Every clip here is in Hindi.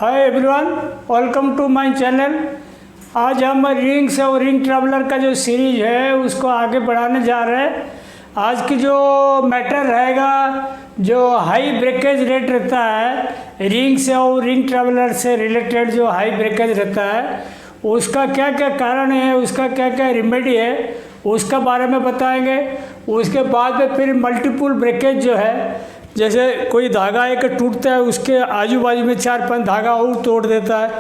Hi everyone, welcome to my channel. आज हम रिंग्स और रिंग ट्रैवलर का जो सीरीज है उसको आगे बढ़ाने जा रहे हैं। आज की जो मैटर रहेगा, जो हाई ब्रेकेज रेट रहता है रिंग से और रिंग ट्रैवलर से रिलेटेड, जो हाई ब्रेकेज रहता है उसका क्या क्या कारण है, उसका क्या क्या रेमेडी है, उसका बारे में बताएंगे। उसके बाद में फिर मल्टीपल ब्रेकेज जो है, जैसे कोई धागा एक टूटता है उसके आजू बाजू में 4-5 धागा और तोड़ देता है,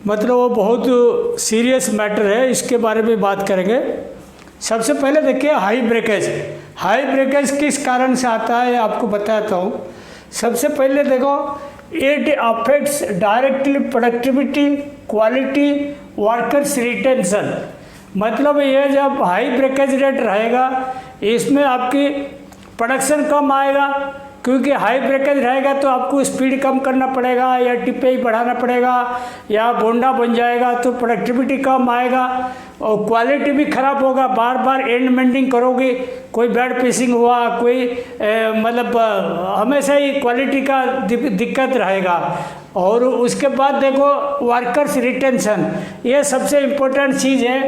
मतलब वो बहुत सीरियस मैटर है, इसके बारे में बात करेंगे। सबसे पहले देखिए हाई ब्रेकेज। हाई ब्रेकेज किस कारण से आता है आपको बताता हूँ। सबसे पहले देखो, it affects directly productivity, quality, workers retention. मतलब ये जब हाई ब्रेकेज रेट रहेगा इसमें आपकी प्रोडक्शन कम आएगा, क्योंकि हाई ब्रेकेज रहेगा तो आपको स्पीड कम करना पड़ेगा या टिप्पे बढ़ाना पड़ेगा या बोंडा बन जाएगा, तो प्रोडक्टिविटी कम आएगा और क्वालिटी भी ख़राब होगा। बार बार एंड मेंडिंग करोगे, कोई बेड पीसिंग हुआ, कोई मतलब हमेशा ही क्वालिटी का दिक्कत रहेगा। और उसके बाद देखो वर्कर्स रिटेंशन, ये सबसे इम्पोर्टेंट चीज़ है।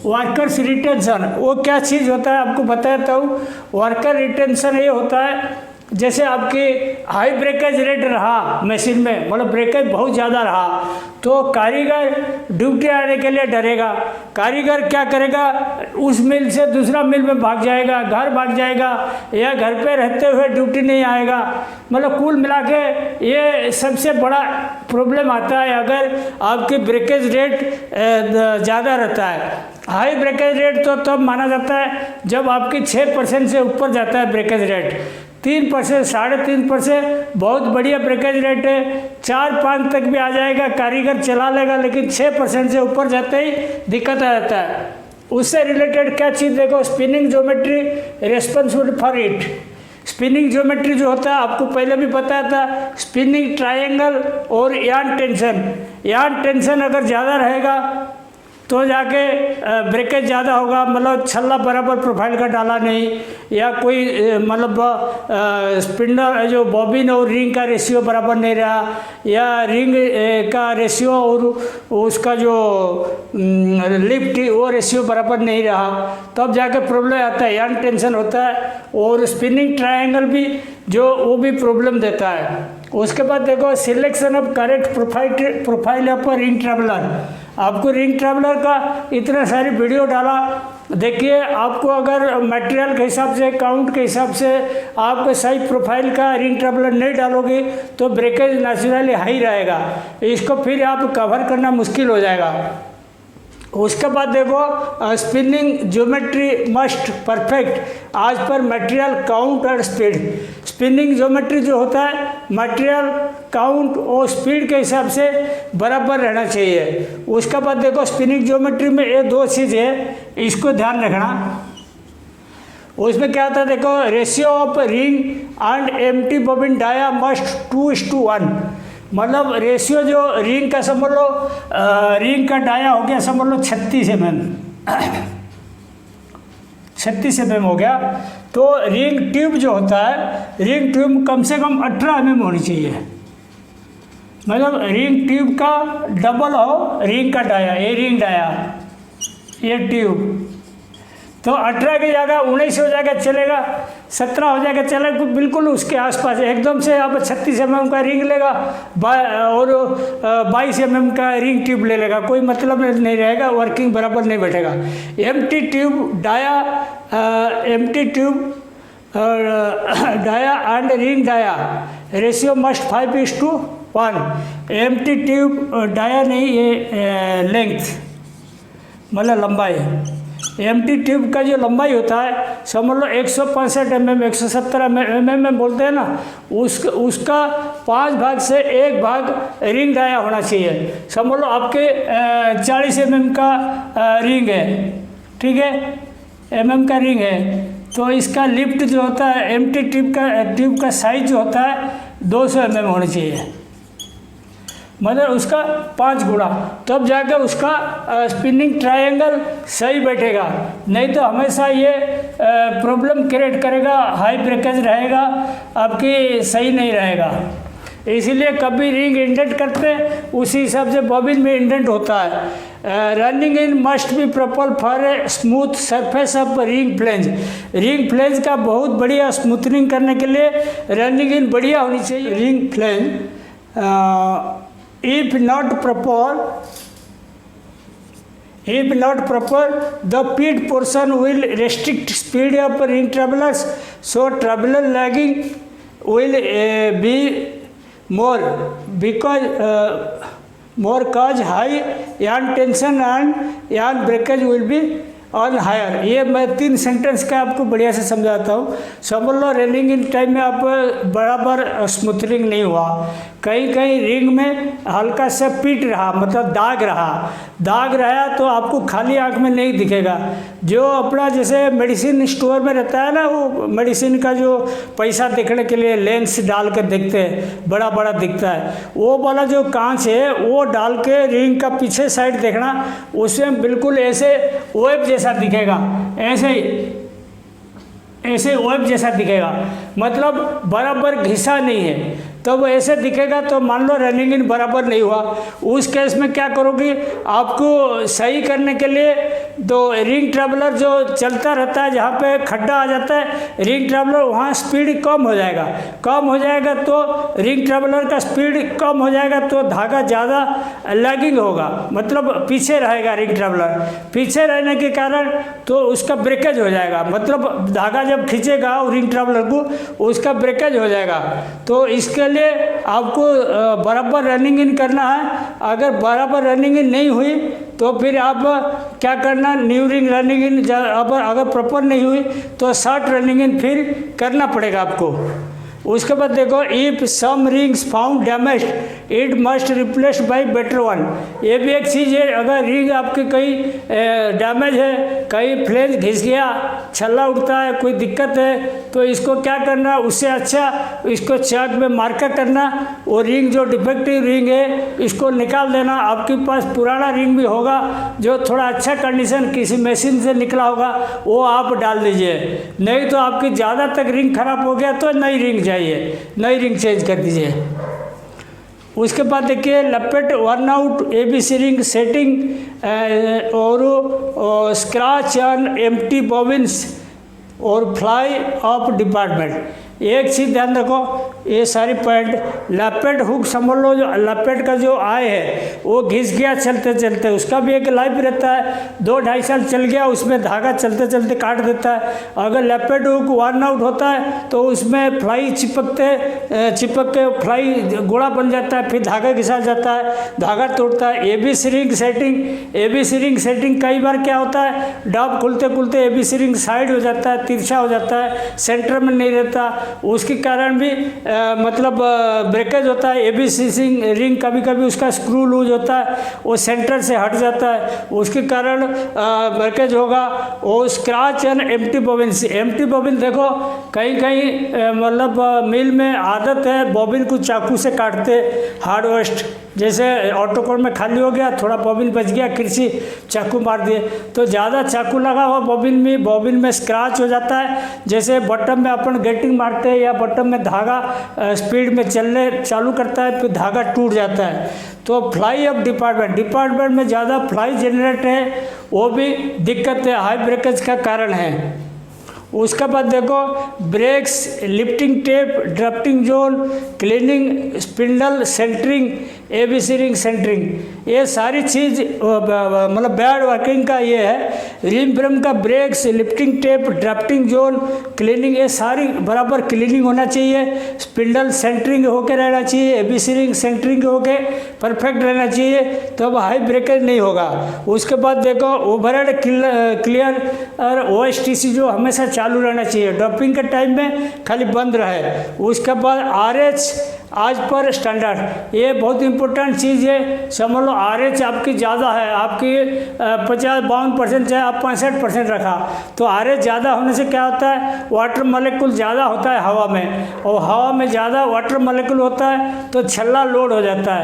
वर्कर्स रिटेंशन वो क्या चीज़ होता है आपको बताता हूँ। वर्कर रिटेंशन ये होता है, जैसे आपकी हाई ब्रेकेज रेट रहा मशीन में, मतलब ब्रेकेज बहुत ज़्यादा रहा, तो कारीगर ड्यूटी आने के लिए डरेगा। कारीगर क्या करेगा, उस मिल से दूसरा मिल में भाग जाएगा, घर भाग जाएगा, या घर पे रहते हुए ड्यूटी नहीं आएगा। मतलब कुल मिला के ये सबसे बड़ा प्रॉब्लम आता है अगर आपकी ब्रेकेज रेट ज़्यादा रहता है। हाई ब्रेकेज रेट तो तब माना जाता है जब आपकी 6% से ऊपर जाता है ब्रेकेज रेट। 3%, 3.5% बहुत बढ़िया ब्रेकेज रेट है। 4-5 तक भी आ जाएगा, कारीगर चला लेगा, लेकिन 6% से ऊपर जाते ही दिक्कत आ जाता है। उससे रिलेटेड क्या चीज़ देखो, spinning geometry responsible for it. Spinning geometry जो होता है आपको पहले भी बताया था, स्पिनिंग ट्रायंगल और यार्न टेंशन। यार्न टेंशन अगर ज़्यादा रहेगा तो जाके ब्रेकेज ज़्यादा होगा, मतलब छल्ला बराबर प्रोफाइल का डाला नहीं, या कोई मतलब स्पिंडल जो बॉबिन और रिंग का रेशियो बराबर नहीं रहा, या रिंग का रेशियो और उसका जो लिफ्ट वो रेशियो बराबर नहीं रहा, तब जाके प्रॉब्लम आता है, यार्न टेंशन होता है। और स्पिनिंग ट्रायंगल भी जो वो भी प्रॉब्लम देता है। उसके बाद देखो selection of correct profile of ring traveller. आपको रिंग ट्रैवलर का इतना सारी वीडियो डाला, देखिए आपको अगर मटेरियल के हिसाब से, काउंट के हिसाब से आपको सही प्रोफाइल का रिंग ट्रैवलर नहीं डालोगे तो ब्रेकेज नेचुरली हाई रहेगा, इसको फिर आप कवर करना मुश्किल हो जाएगा। उसके बाद देखो स्पिनिंग ज्योमेट्री मस्ट परफेक्ट आज पर मटेरियल काउंट और स्पीड। स्पिनिंग ज्योमेट्री जो होता है मटेरियल काउंट और स्पीड के हिसाब से बराबर रहना चाहिए। उसके बाद देखो स्पिनिंग ज्योमेट्री में ये 2 चीज़ है, इसको ध्यान रखना। उसमें क्या होता है देखो, ratio of ring and empty bobbin dia must 2:1। मतलब रेशियो जो रिंग का समझ लो, रिंग का डाया हो गया समझ लो 36 mm, 36 mm हो गया, तो रिंग ट्यूब जो होता है, रिंग ट्यूब कम से कम 18 mm होनी चाहिए। मतलब रिंग ट्यूब का डबल हो रिंग का डाया, ये रिंग डाया, ये ट्यूब, तो 18 की जगह 19 हो जाएगा चलेगा, 17 हो जाएगा चलेगा, बिल्कुल उसके आसपास। एकदम से आप 36 mm का रिंग लेगा और 22 mm का रिंग ट्यूब ले लेगा, कोई मतलब नहीं रहेगा, वर्किंग बराबर नहीं बैठेगा। Empty tube dia, empty tube dia and ring dia ratio must 5:1। Empty tube dia नहीं, ये लेंथ मतलब लंबाई। एम्प्टी ट्यूब का जो लंबाई होता है समझ लो 165 mm, 170 mm में बोलते हैं ना, उसका 5 भाग से 1 भाग रिंग डाया होना चाहिए। समझ लो आपके 40 mm का रिंग है, ठीक है, mm का रिंग है, तो इसका लिफ्ट जो होता है एम्प्टी ट्यूब का साइज जो होता है 200 mm होना चाहिए, मतलब उसका 5 गुना, तब जाकर उसका स्पिनिंग ट्रायंगल सही बैठेगा। नहीं तो हमेशा ये प्रॉब्लम क्रिएट करेगा, हाई ब्रेकेज रहेगा, आपकी सही नहीं रहेगा। इसीलिए कभी रिंग इंडेंट करते हैं उसी हिसाब से बॉबिन में इंडेंट होता है। Running in must be proper for a smooth surface of ring flange. Ring flange का बहुत बढ़िया स्मूथनिंग करने के लिए रनिंग इन बढ़िया होनी चाहिए। Ring flange if not proper, the pit portion will restrict speed of ring travelers, so traveler lagging will be more cause high yarn tension and yarn breakage will be on higher. ये मैं 3 सेंटेंस का आपको बढ़िया से समझाता हूँ। समझ लो रेलिंग इन टाइम में आप बराबर स्मूथनिंग नहीं हुआ, कहीं कहीं रिंग में हल्का सा पीट रहा, मतलब दाग रहा तो आपको खाली आंख में नहीं दिखेगा। जो अपना जैसे मेडिसिन स्टोर में रहता है ना, वो मेडिसिन का जो पैसा देखने के लिए लेंस डाल कर देखते हैं, बड़ा बड़ा दिखता है, वो वाला जो कांच है वो डाल के रिंग का पीछे साइड देखना, उसमें बिल्कुल ऐसे वेब जैसा दिखेगा, ऐसे वेब जैसा दिखेगा, मतलब बराबर घिसा नहीं है। तो वो ऐसे दिखेगा तो मान लो रनिंग इन बराबर नहीं हुआ। उस केस में क्या करोगी, आपको सही करने के लिए तो रिंग ट्रैवलर जो चलता रहता है, जहाँ पे खड्डा आ जाता है रिंग ट्रैवलर, वहाँ स्पीड कम हो जाएगा तो रिंग ट्रैवलर का स्पीड कम हो जाएगा तो धागा ज़्यादा लैगिंग होगा, मतलब पीछे रहेगा रिंग ट्रैवलर। पीछे रहने के कारण तो उसका ब्रेकेज हो जाएगा, मतलब धागा जब खींचेगा रिंग ट्रैवलर को उसका ब्रेकेज हो जाएगा। तो इसके लिए आपको बराबर रनिंग इन करना है। अगर बराबर रनिंग इन नहीं हुई तो फिर आप क्या करना, न्यू रिंग रनिंग इन अगर प्रॉपर नहीं हुई तो शॉर्ट रनिंग इन फिर करना पड़ेगा आपको। उसके बाद देखो, if some rings found damage it must replace by better one. ये भी एक चीज़ है, अगर रिंग आपकी कहीं डैमेज है, कहीं फ्लेंज घिस गया, छल्ला उठता है, कोई दिक्कत है, तो इसको क्या करना, उससे अच्छा इसको चाक में मार्कर करना, वो रिंग जो डिफेक्टिव रिंग है इसको निकाल देना। आपके पास पुराना रिंग भी होगा जो थोड़ा अच्छा कंडीशन किसी मशीन से निकला होगा, वो आप डाल दीजिए। नहीं तो आपकी ज़्यादा तक रिंग खराब हो गया तो नई रिंग नई रिंग चेंज कर दीजिए। उसके बाद देखिए, लपेट worn out ABC ring setting और स्क्रैच ऑन एम्प्टी बॉबिन्स और फ्लाई ऑफ डिपार्टमेंट। एक चीज़ ध्यान रखो, ये सारी पॉइंट, लपेट हुक समझ लो, जो लपेट का जो आय है वो घिस गया चलते चलते, उसका भी एक लाइफ रहता है, 2-2.5 साल चल गया, उसमें धागा चलते चलते काट देता है। अगर लपेट हुक वर्न आउट होता है तो उसमें फ्लाई चिपक के फ्लाई गोड़ा बन जाता है, फिर धागा घिसा जाता है, धागा तोड़ता है। ABC रिंग सेटिंग कई बार क्या होता है, डॉब खुलते खुलते ABC रिंग साइड हो जाता है, तिरछा हो जाता है, सेंटर में नहीं रहता, उसके कारण भी मतलब ब्रेकेज होता है। ABC रिंग कभी कभी उसका स्क्रू लूज होता है, वो सेंटर से हट जाता है, उसके कारण ब्रेकेज होगा। और स्क्रैच एंड एम्प्टी बॉबिन देखो, कहीं मतलब मिल में आदत है बॉबिन को चाकू से काटते, हार्ड वेस्ट, जैसे ऑटोकोड में खाली हो गया, थोड़ा बॉबिन बच गया, किसी चाकू मार दिए तो ज़्यादा चाकू लगा हुआ बॉबिन में स्क्रैच हो जाता है। जैसे बटन में अपन गेटिंग मारते हैं या बटन में धागा स्पीड में चलने चालू करता है, फिर धागा टूट जाता है। तो फ्लाई ऑफ डिपार्टमेंट में ज़्यादा फ्लाई जनरेट है, वो भी दिक्कत है, हाई ब्रेकेज का कारण है। उसके बाद देखो, brakes, lifting tape, drafting zone, cleaning, spindle, centering, ABC ring centering, ये सारी चीज़ मतलब बैड वर्किंग का ये है। रिम फ्रेम का brakes, lifting tape, drafting zone, cleaning, ये सारी बराबर क्लीनिंग होना चाहिए। स्पिंडल सेंटरिंग होके रहना चाहिए, ABC रिंग सेंटरिंग होके परफेक्ट रहना चाहिए, तब हाई ब्रेकेज नहीं होगा। उसके बाद देखो, ओवरहेड क्लियर और OSTC जो हमेशा चालू रहना चाहिए, डंपिंग के टाइम में खाली बंद रहे। उसके बाद RH आज पर स्टैंडर्ड, ये बहुत इंपॉर्टेंट चीज़ है, समझ लो। RH आपकी ज़्यादा है, आपकी 50-52% चाहे आप 65% रखा, तो RH ज़्यादा होने से क्या होता है, वाटर मॉलिक्यूल ज़्यादा होता है हवा में, और हवा में ज़्यादा वाटर मॉलिक्यूल होता है तो छल्ला लोड हो जाता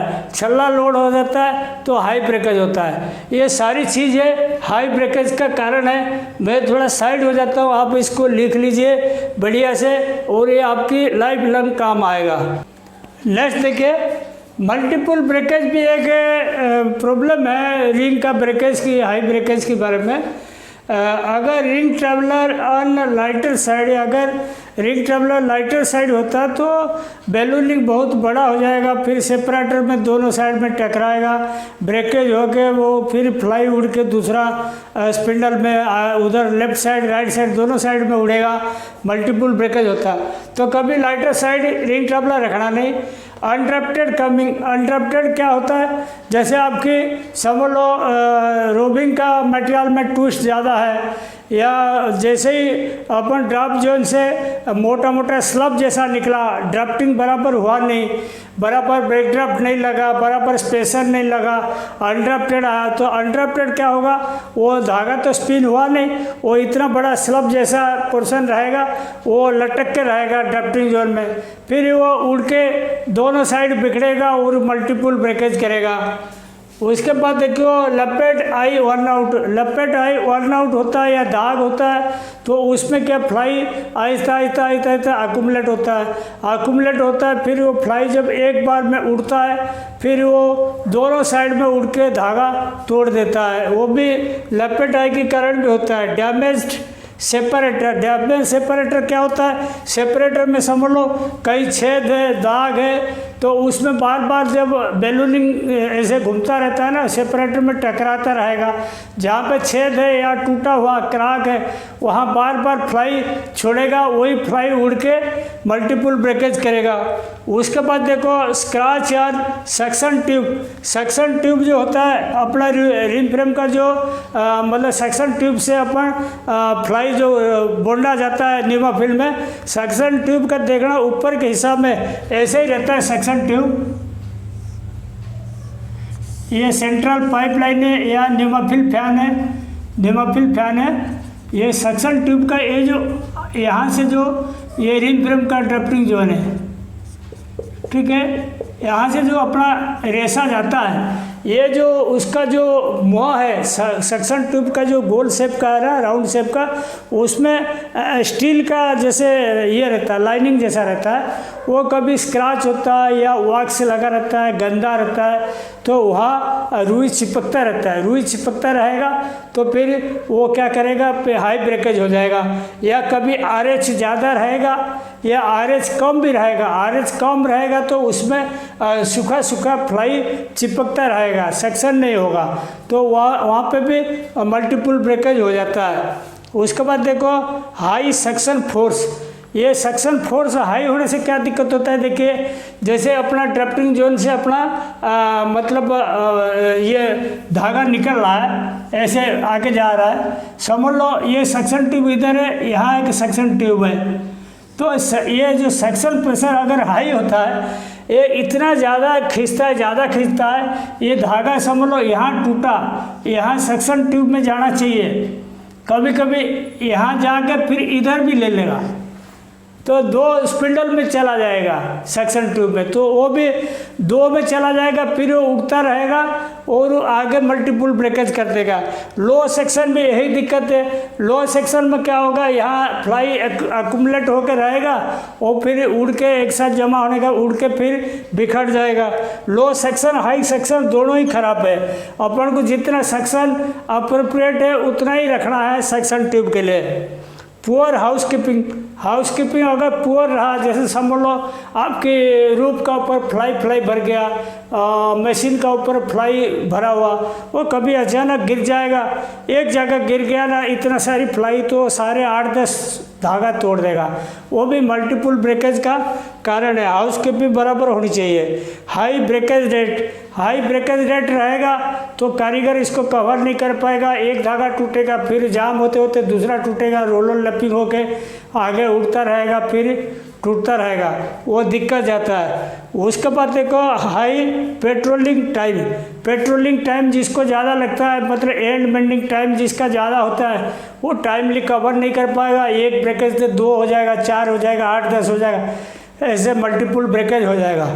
है, तो हाई ब्रेकेज होता है। ये सारी चीज़ें हाई ब्रेकेज का कारण है। मैं थोड़ा साइड हो जाता हूँ, आप इसको लिख लीजिए बढ़िया से, और ये आपकी लाइफ लॉन्ग काम आएगा। नेक्स्ट देखिए, मल्टीपल ब्रेकेज भी एक प्रॉब्लम है रिंग का ब्रेकेज की, हाई ब्रेकेज के बारे में। अगर ring traveller on lighter side, अगर रिंग ट्रैवलर लाइटर साइड होता तो बैलूनिंग बहुत बड़ा हो जाएगा, फिर सेपरेटर में दोनों साइड में टकराएगा, ब्रेकेज होके वो फिर फ्लाई उड़ के दूसरा स्पिंडल में उधर लेफ्ट साइड राइट साइड दोनों साइड में उड़ेगा, मल्टीपल ब्रेकेज होता। तो कभी लाइटर साइड रिंग ट्रैवलर रखना नहीं। अनड्राफ्टेड कमिंग, अनड्राफ्टेड क्या होता है, जैसे आपकी समझ लो रोबिंग का मटेरियल में ट्विस्ट ज़्यादा है, या जैसे ही अपन ड्राफ्ट जोन से मोटा मोटा स्लब जैसा निकला, ड्राफ्टिंग बराबर हुआ नहीं, बराबर ब्रेक ड्राफ्ट नहीं लगा, बराबर स्पेसर नहीं लगा, अनड्राफ्टेड आया, तो अनड्राफ्टेड क्या होगा, वो धागा तो स्पिन हुआ नहीं, वो इतना बड़ा स्लब जैसा पोर्शन रहेगा, वो लटक के रहेगा ड्राफ्टिंग जोन में, फिर वो उड़ के दोनों साइड बिखरेगा और मल्टीपल ब्रेकेज करेगा। उसके बाद देखियो लपेट आई वन आउट, लपेट आई वन आउट होता है या दाग होता है, तो उसमें क्या फ्लाई आहिस्ता आहिस्ता आहिस्ता आहिस्ता अकुमुलेट होता है, अकुमुलेट होता है, फिर वो फ्लाई जब एक बार में उड़ता है फिर वो दोनों साइड में उड़ के धागा तोड़ देता है, वो भी लपेट आई के कारण भी होता है। डैमेज्ड सेपरेटर, डैमेज सेपरेटर क्या होता है, सेपरेटर में समझ लो कई छेद है, दाग है, तो उसमें बार बार जब बैलूनिंग ऐसे घूमता रहता है ना, सेपरेटर में टकराता रहेगा, जहाँ पे छेद है या टूटा हुआ क्रैक है वहाँ बार बार फ्लाई छोड़ेगा, वही फ्लाई उड़ के मल्टीपल ब्रेकेज करेगा। उसके बाद देखो स्क्रैच या सक्शन ट्यूब, सक्शन ट्यूब जो होता है अपना रिम फ्रेम का जो मतलब सक्शन ट्यूब से अपन फ्लाई जो बोंडा जाता है नीमा फिल्म में, सक्शन ट्यूब का देखना ऊपर के हिसाब में ऐसे ही रहता है सक्शन ट्यूब, ये सेंट्रल पाइपलाइन है या न्यूमाफिल फैन है, न्यूमाफिल फैन है, ये सक्शन ट्यूब का ये जो यहाँ से जो ये रिम फ्रेम का ड्राफ्टिंग जोन है, ठीक है, यहाँ से जो अपना रेशा जाता है, ये जो उसका जो मुँह है सक्शन ट्यूब का जो गोल शेप का है ना, राउंड शेप का, उसमें स्टील का जैसे ये रहता है, लाइनिंग जैसा रहता है, वो कभी स्क्रैच होता है या वॉक्स लगा रहता है, गंदा रहता है, तो वहाँ रुई चिपकता रहता है, रुई चिपकता रहेगा तो फिर वो क्या करेगा, हाई ब्रेकेज हो जाएगा। या कभी RH ज़्यादा रहेगा या RH कम भी रहेगा, RH कम रहेगा तो उसमें सूखा सूखा फ्लाई चिपकता रहेगा, सक्शन नहीं होगा, तो वहाँ पे भी मल्टीपल ब्रेकेज हो जाता है। उसके बाद देखो हाई सक्शन फोर्स, ये सक्शन फोर्स हाई होने से क्या दिक्कत होता है, देखिए जैसे अपना ड्राफ्टिंग जोन से अपना मतलब ये धागा निकल रहा है, ऐसे आगे जा रहा है, समझ लो ये सक्शन ट्यूब इधर है, यहाँ एक सक्शन ट्यूब है, तो ये जो सक्शन प्रेशर अगर हाई होता है, ये इतना ज़्यादा खींचता है, ज़्यादा खींचता है, ये धागा समझ लो यहाँ टूटा, यहाँ सक्शन ट्यूब में जाना चाहिए, कभी कभी यहाँ जाकर फिर इधर भी ले लेगा, तो दो स्पिंडल में चला जाएगा सक्शन ट्यूब में, तो वो भी दो में चला जाएगा, फिर वो उड़ता रहेगा और आगे मल्टीपल ब्रेकेज कर देगा। लो सेक्शन में यही दिक्कत है, लो सेक्शन में क्या होगा, यहाँ फ्लाई अकुमुलेट होकर रहेगा और फिर उड़ के एक साथ जमा होने का उड़ के फिर बिखर जाएगा। लो सेक्शन हाई सेक्शन दोनों ही खराब है, अपन को जितना सेक्शन अप्रोप्रिएट है उतना ही रखना है सेक्शन ट्यूब के लिए। पुअर हाउसकीपिंग, हाउसकीपिंग अगर पुअर रहा, जैसे समझ लो आपके रूफ का ऊपर फ्लाई भर गया, मशीन का ऊपर फ्लाई भरा हुआ, वो कभी अचानक गिर जाएगा, एक जगह गिर गया ना इतना सारी फ्लाई तो सारे 8-10 धागा तोड़ देगा, वो भी मल्टीपल ब्रेकेज का कारण है। हाउसकीपिंग बराबर होनी चाहिए। High breakage rate, high breakage rate रहेगा तो कारीगर इसको कवर नहीं कर पाएगा, एक धागा टूटेगा, फिर जाम होते होते दूसरा टूटेगा, रोलर लैपिंग होके आगे उड़ता रहेगा, फिर टूटता रहेगा, वो दिक्कत जाता है। उसके बाद देखो high patrolling time, patrolling time जिसको ज़्यादा लगता है, मतलब एंड मेंडिंग टाइम जिसका ज़्यादा होता है, वो टाइमली कवर नहीं कर पाएगा, एक ब्रेकेज से 2 हो जाएगा, 4 हो जाएगा, 8-10 हो जाएगा, ऐसे मल्टीपल ब्रेकेज हो जाएगा।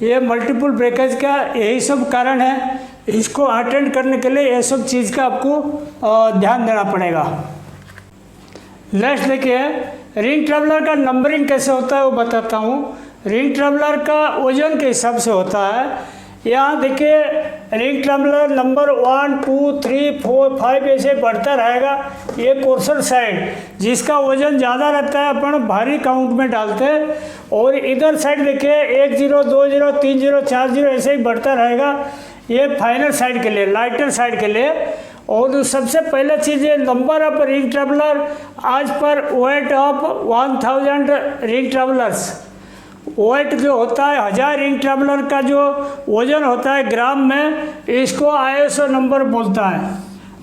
ये मल्टीपल ब्रेकेज का यही सब कारण है, इसको अटेंड करने के लिए ये सब चीज़ का आपको ध्यान देना पड़ेगा। नेक्स्ट देखिए रिंग ट्रैवलर का नंबरिंग कैसे होता है वो बताता हूँ। रिंग ट्रैवलर का वजन के हिसाब से होता है। यहाँ देखिए रिंग ट्रैवलर नंबर 1, 2, 3, 4, 5 ऐसे बढ़ता रहेगा। ये कोर्सर साइड जिसका वजन ज़्यादा रहता है अपन भारी काउंट में डालते हैं, और इधर साइड देखिए 1 0, 2 0, 3 0, 4 0 ऐसे ही बढ़ता रहेगा। ये फाइनल साइड के लिए, लाइटर साइड के लिए। और सबसे पहला चीज़ है नंबर ऑफ रिंग ट्रैवलर आज पर weight of 1000 ring travellers. Weight जो होता है 1000 रिंग ट्रैवलर का जो वजन होता है ग्राम में, इसको ISO नंबर बोलता है।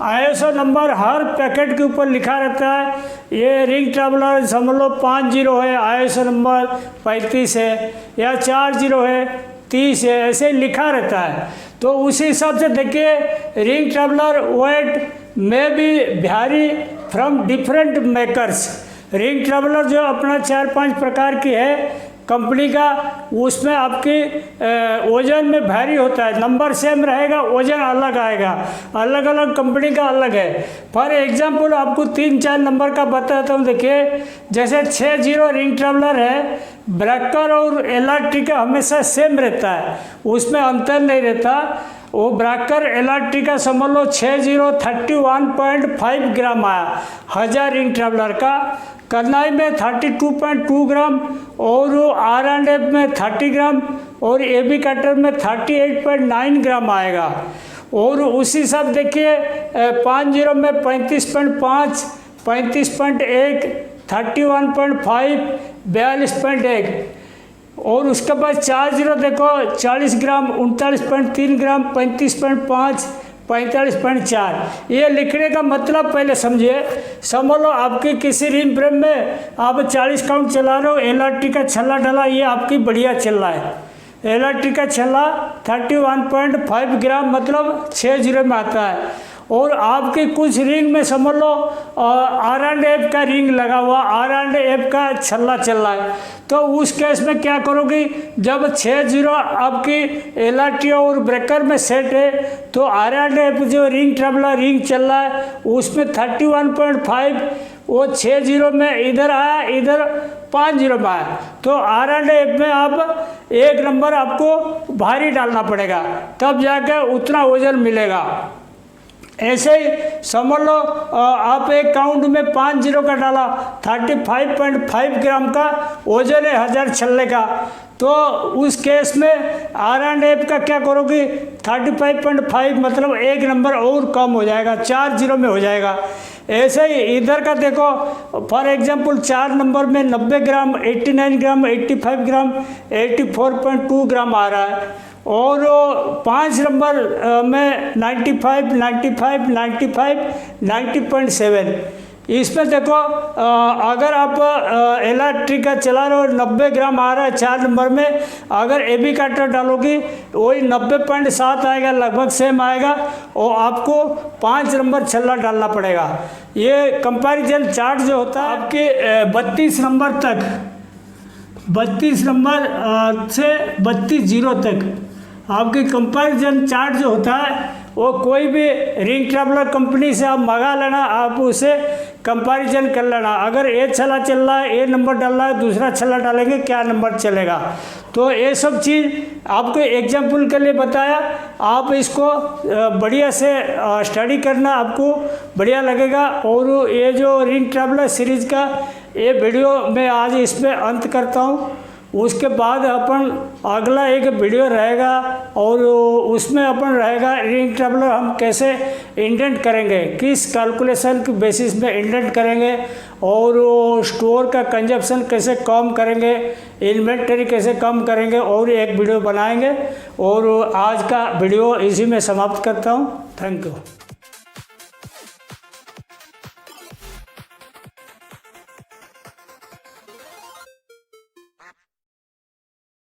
ISO नंबर हर पैकेट के ऊपर लिखा रहता है। ये रिंग ट्रैवलर समझ लो 50 है, ISO नंबर 35 है, या 40 है, 30 है, ऐसे लिखा रहता है। तो उसी हिसाब से देखिए रिंग ट्रैवलर वेट में भी very from different makers. Ring traveller जो अपना 4-5 प्रकार की है कंपनी का, उसमें आपकी वजन में भारी होता है। नंबर सेम रहेगा, वजन अलग आएगा, अलग अलग कंपनी का अलग है। फॉर एग्जांपल आपको 3-4 नंबर का बताता हूँ। देखिए जैसे 60 रिंग ट्रैवलर है, ब्रेकर और LRT का हमेशा सेम रहता है, उसमें अंतर नहीं रहता। वो ब्रेकर LRT का समझ लो 60 31.5 ग्राम आया 1000 रिंग ट्रैवलर का। कन्नाई में 32.2 ग्राम, और R&F में 30 ग्राम, और AB कटर में 38.9 ग्राम आएगा। और उसी सब देखिए 50 में 35.5, 35.1, 31.5, 42.1। और उसके बाद 40 देखो 40 ग्राम, 39.3 ग्राम, 35.5, 45.4। ये लिखने का मतलब पहले समझिए। समझ लो आपकी किसी रिंग फ्रेम में आप 40 काउंट चला रहे हो, LRT का छल्ला डाला, ये आपकी बढ़िया चल रहा है। LRT का छल्ला 31.5 ग्राम मतलब 60 में आता है। और आपके कुछ रिंग में समझ लो R&F का रिंग लगा हुआ, R&F का छल्ला चल रहा है, तो उस केस में क्या करोगी, जब 60 आपकी LRT और ब्रेकर में सेट है, तो R&F जो रिंग ट्रैवलर रिंग चल रहा है उसमें 31.5 वो 60 में इधर आया, इधर 50 में आया, तो R&F में आप एक नंबर आपको भारी डालना पड़ेगा, तब जाकर उतना वजन मिलेगा। ऐसे ही समझ लो आप एक काउंट में 50 का डाला, 35.5 ग्राम का वजन है 1000 छल्ले का, तो उस केस में R&F का क्या करोगी 35.5 मतलब एक नंबर और कम हो जाएगा, 40 में हो जाएगा। ऐसे ही इधर का देखो फॉर एग्जांपल 4 नंबर में 90 ग्राम, 89 ग्राम, 85 ग्राम, 84.2 ग्राम आ रहा है। और 5 नंबर में 95, 95, 95, 90.7। इसमें देखो अगर आप LRT का चला रहे हो 90 ग्राम आ रहा है 4 नंबर में, अगर AB कटर डालोगी वही 90.7 आएगा, लगभग सेम आएगा, और आपको 5 नंबर छल्ला डालना पड़ेगा। ये कंपैरिजन चार्ट जो होता है आपके 32 नंबर तक, 32 नंबर से 32 जीरो तक आपकी कंपैरिजन चार्ट जो होता है, वो कोई भी रिंग ट्रैवलर कंपनी से आप मंगा लेना, आप उसे कंपैरिजन कर लेना। अगर ये छल्ला चल रहा है, ये नंबर डाल रहा है, दूसरा छल्ला डालेंगे क्या नंबर चलेगा। तो ये सब चीज़ आपको एग्जाम्पल के लिए बताया, आप इसको बढ़िया से स्टडी करना, आपको बढ़िया लगेगा। और ये जो रिंग ट्रैवलर सीरीज़ का ये वीडियो मैं आज इसमें अंत करता हूँ। उसके बाद अपन अगला एक वीडियो रहेगा, और उसमें अपन रहेगा रिंग ट्रैवलर हम कैसे इंडेंट करेंगे, किस कैलकुलेशन के बेसिस में इंडेंट करेंगे, और स्टोर का कंजप्शन कैसे कम करेंगे, इन्वेंटरी कैसे कम करेंगे, और एक वीडियो बनाएंगे। और आज का वीडियो इसी में समाप्त करता हूँ। Thank you.